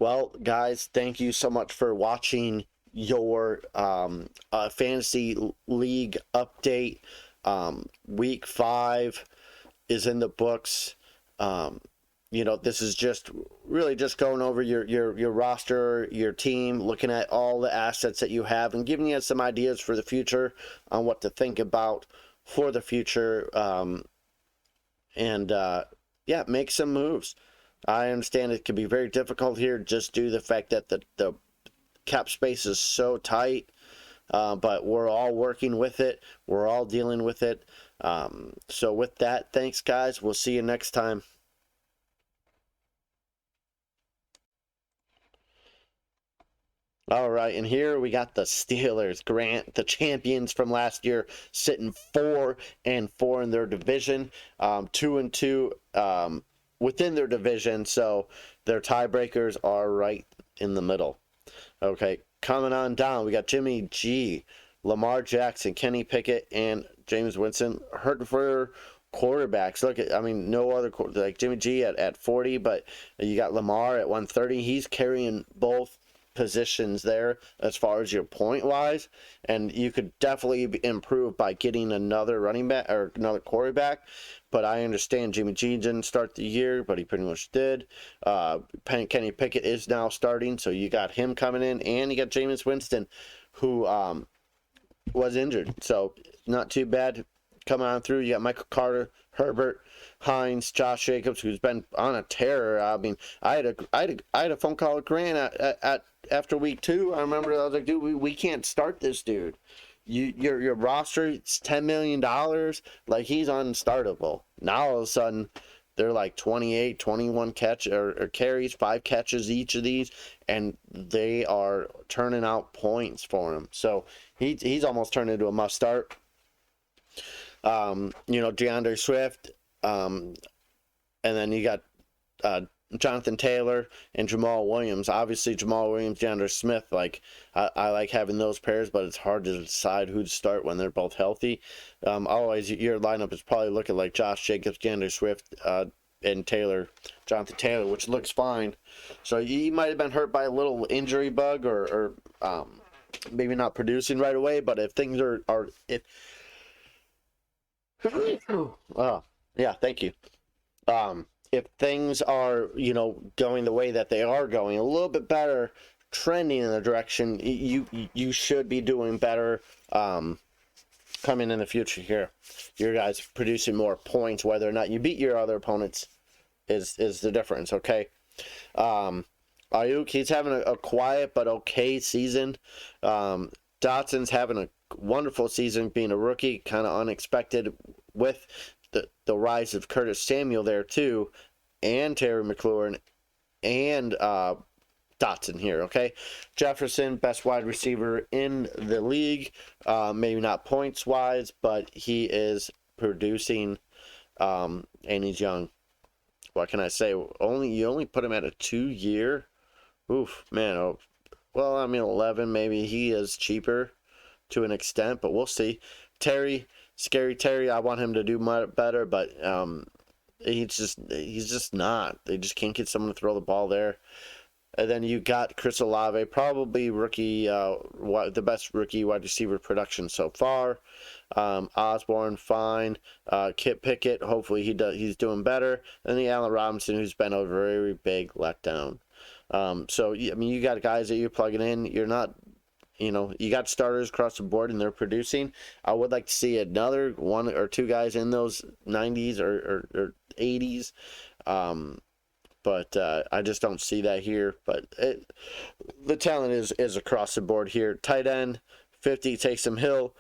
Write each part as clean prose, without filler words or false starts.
Well, guys, thank you so much for watching your fantasy league update. Week 5 is in the books. Um, this is just really just going over your roster, your team, looking at all the assets that you have, and giving you some ideas for the future on what to think about for the future. And yeah, make some moves. I understand it can be very difficult here just due to the fact that the cap space is so tight, but we're all working with it. We're all dealing with it. So with that, thanks, guys. We'll see you next time. All right, and here we got the Steelers, Grant, the champions from last year, sitting 4-4 in their division, 2-2 within their division. So their tiebreakers are right in the middle. Okay, coming on down, we got Jimmy G, Lamar Jackson, Kenny Pickett, and James Winston hurting for quarterbacks. Look at, I mean, no other like Jimmy G at 40, but you got Lamar at 130. He's carrying both positions there as far as your point wise, and you could definitely improve by getting another running back or another quarterback. But I understand Jimmy G didn't start the year, but he pretty much did. Kenny Pickett is now starting, so you got him coming in, and you got Jameis Winston, who was injured, so not too bad coming on through. You got Michael Carter, Herbert, Hines, Josh Jacobs, who's been on a tear. I mean, I had a phone call with Grant at after week 2. I remember I was like, dude, we can't start this dude. Your roster, it's $10 million. Like, he's unstartable. Now all of a sudden they're like 28, 21 or carries, 5 catches each of these, and they are turning out points for him. So he's almost turned into a must start. DeAndre Swift, and then you got Jonathan Taylor and Jamal Williams. Obviously, Jamal Williams, DeAndre Smith, like I like having those pairs, but it's hard to decide who to start when they're both healthy. Otherwise, your lineup is probably looking like Josh Jacobs, DeAndre Swift, and Jonathan Taylor, which looks fine. So he might have been hurt by a little injury bug or maybe not producing right away. But if things are if oh, yeah, thank you. If things are, going the way that they are going, a little bit better, trending in the direction, you should be doing better coming in the future here. Your guys producing more points, whether or not you beat your other opponents is the difference, okay? Ayuk, he's having a quiet but okay season. Dotson's having a wonderful season being a rookie, kind of unexpected with the rise of Curtis Samuel there too, and Terry McLaurin and Dotson here, okay? Jefferson, best wide receiver in the league, maybe not points wise, but he is producing, and he's young. What can I say? You only put him at a 2-year. Oof, man. Oh, well, I mean 11 maybe. He is cheaper to an extent, but we'll see. Scary Terry, I want him to do better, but he's just not. They just can't get someone to throw the ball there. And then you got Chris Olave, probably rookie, the best rookie wide receiver production so far. Osborne, fine. Kit Pickett, hopefully he's doing better. And the Allen Robinson, who's been a very big letdown. So I mean, you got guys that you're plugging in. You're not, you got starters across the board and they're producing. I would like to see another 1 or 2 guys in those 90s or 80s. But I just don't see that here. But the talent is across the board here. Tight end, 50, Taysom Hill.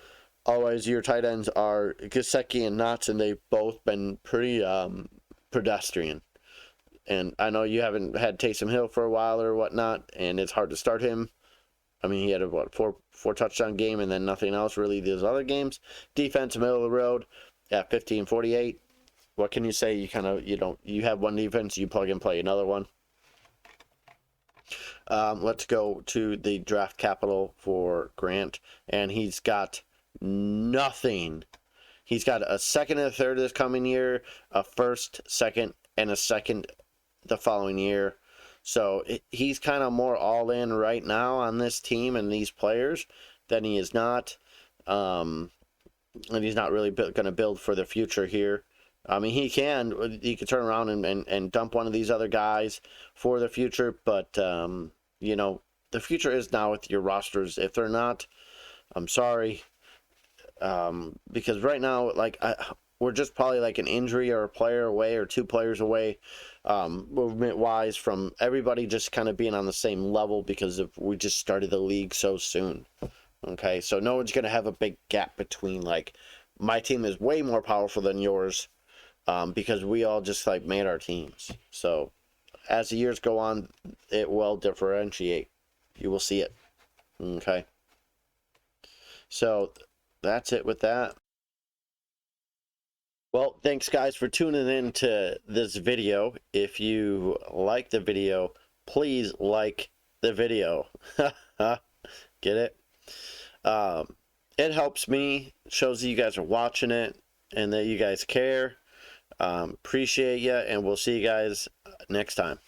Always your tight ends are Gesicki and Knotts, and they've both been pretty pedestrian. And I know you haven't had Taysom Hill for a while or whatnot, and it's hard to start him. I mean, he had a four touchdown game and then nothing else really those other games. Defense, middle of the road at 50-48. What can you say? You have one defense, you plug and play another one. Let's go to the draft capital for Grant, and he's got nothing. He's got a second and a third this coming year, a first, second, and a second the following year. So he's kind of more all in right now on this team and these players than he is not. And he's not really going to build for the future here. I mean, he could turn around and dump one of these other guys for the future, but, you know, the future is now with your rosters. If they're not, I'm sorry. Because right now, like, we're just probably like an injury or a player away or 2 players away, movement-wise, from everybody just kind of being on the same level because we just started the league so soon. Okay, so no one's going to have a big gap between, like, my team is way more powerful than yours, because we all just, like, made our teams. So as the years go on, it will differentiate. You will see it. Okay. So that's it with that. Well, thanks guys for tuning in to this video. If you like the video, please like the video. Get it? It helps me, shows that you guys are watching it and that you guys care. Appreciate you, and we'll see you guys next time.